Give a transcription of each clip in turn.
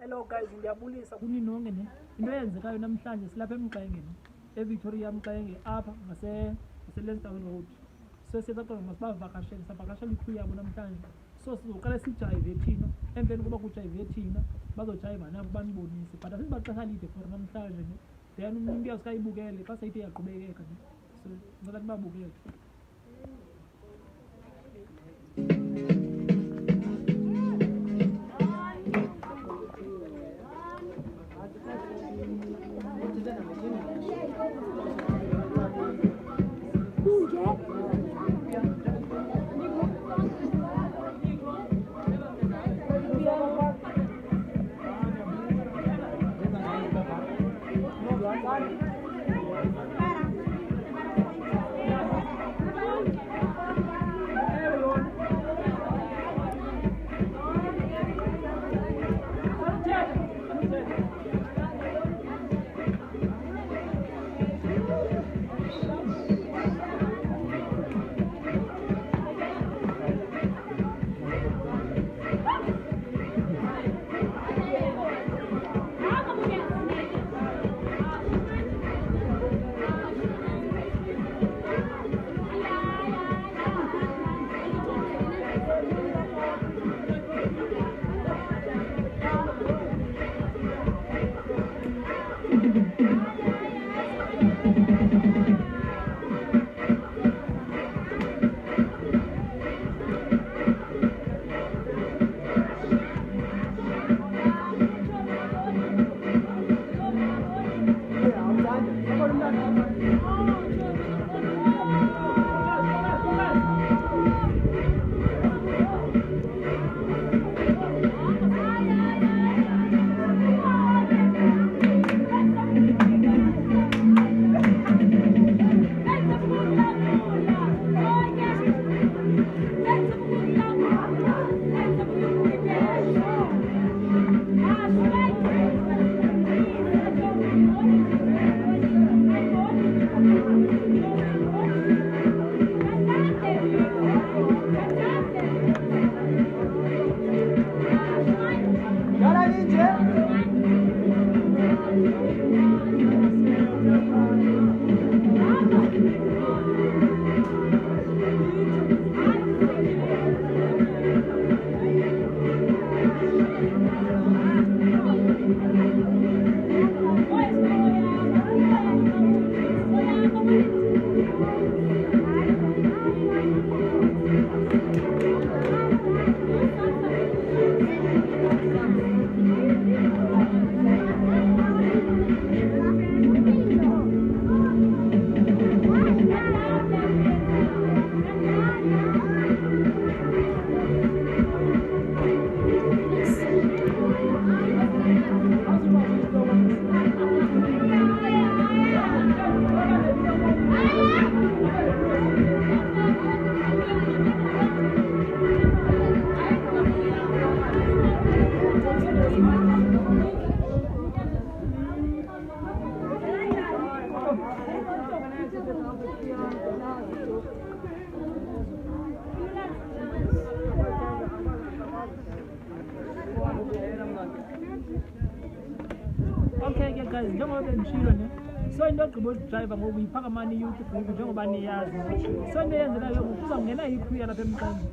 Hello guys, ngiyabulisa kuninonke ne into eyenzekayo namhlanje silapha eMxenge eVictoria Mxenge apha ngaseLenstown Road. So siyacela masibavakashele savakashela ikhu yabo namhlanje. So sizoqala sijayive thina emveni kuba kujayive thina bazojayiva nabo banibonise but asibaxesha lide for namhlanje ne then umuntu uyasikayibukele xa seyithi yaqhubekeka ne so ngicela nibabukele. Okay guys, njengoba bengishilo ne so into ogqiba udriver ngoku uyiphakamani i-youth group njengoba niyazi so into eyenzekayo kuzawungena ikhuya lapha eMxenge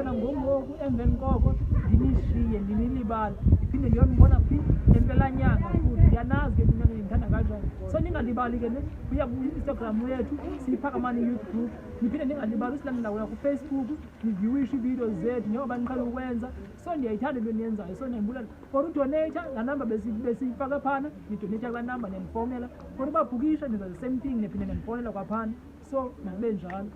so ngoku emveni koko ndinishiye ndinilibala ndiphinde ndiyonibona phi empelanyanga futhi ndiyanazi ke mina ndithanda kanjani so ningalibali ke ne kuya ku-Instagram yethu siyiphakamani youth group niphinde ningalibali usilandela kuFacebook niviwishe iividiyo zethu njengoba niqala ukwenza so ndiyayithanda into eniyenzayo so ndiyambulala for udoneyitha laa namba besiyifake phana nidoneyitha kulaa namba niyandifowunela for ubabhukisha niza the same thing niphinde niyandifowunela kwaphana so makube njalo.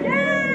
Yeah!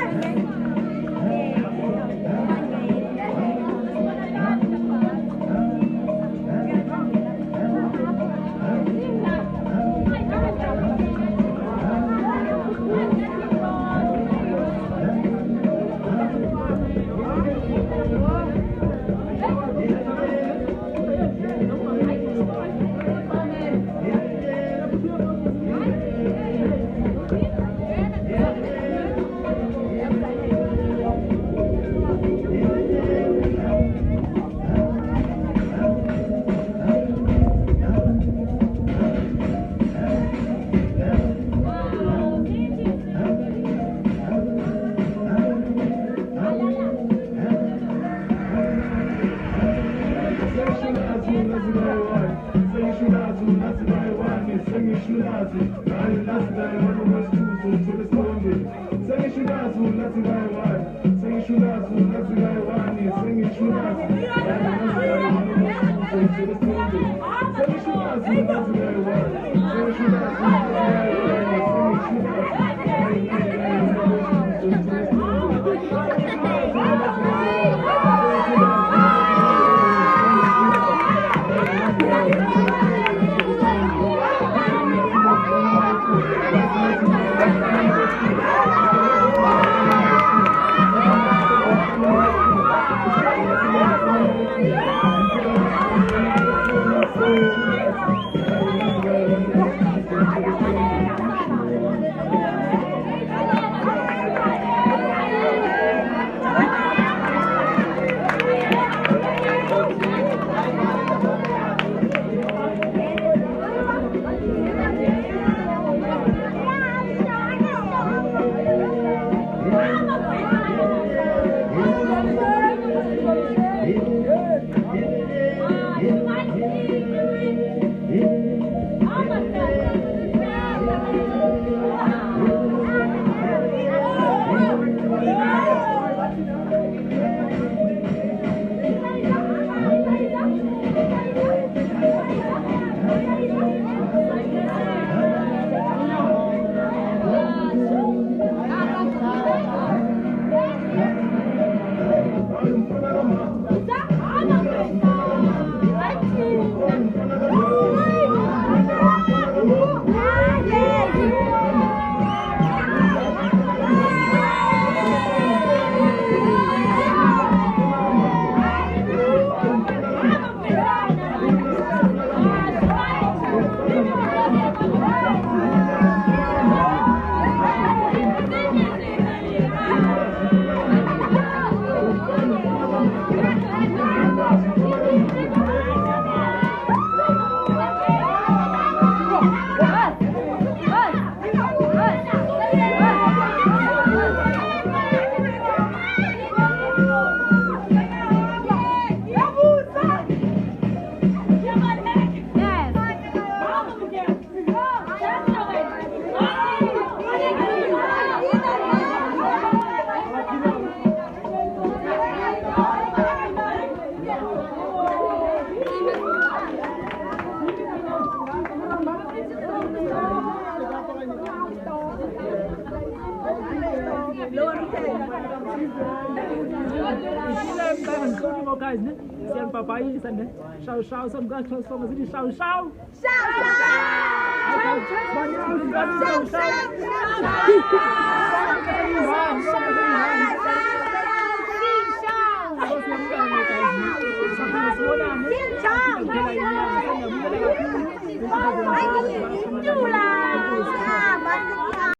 Schau, so ein ganz kleines Song, sind die Schau. Chào.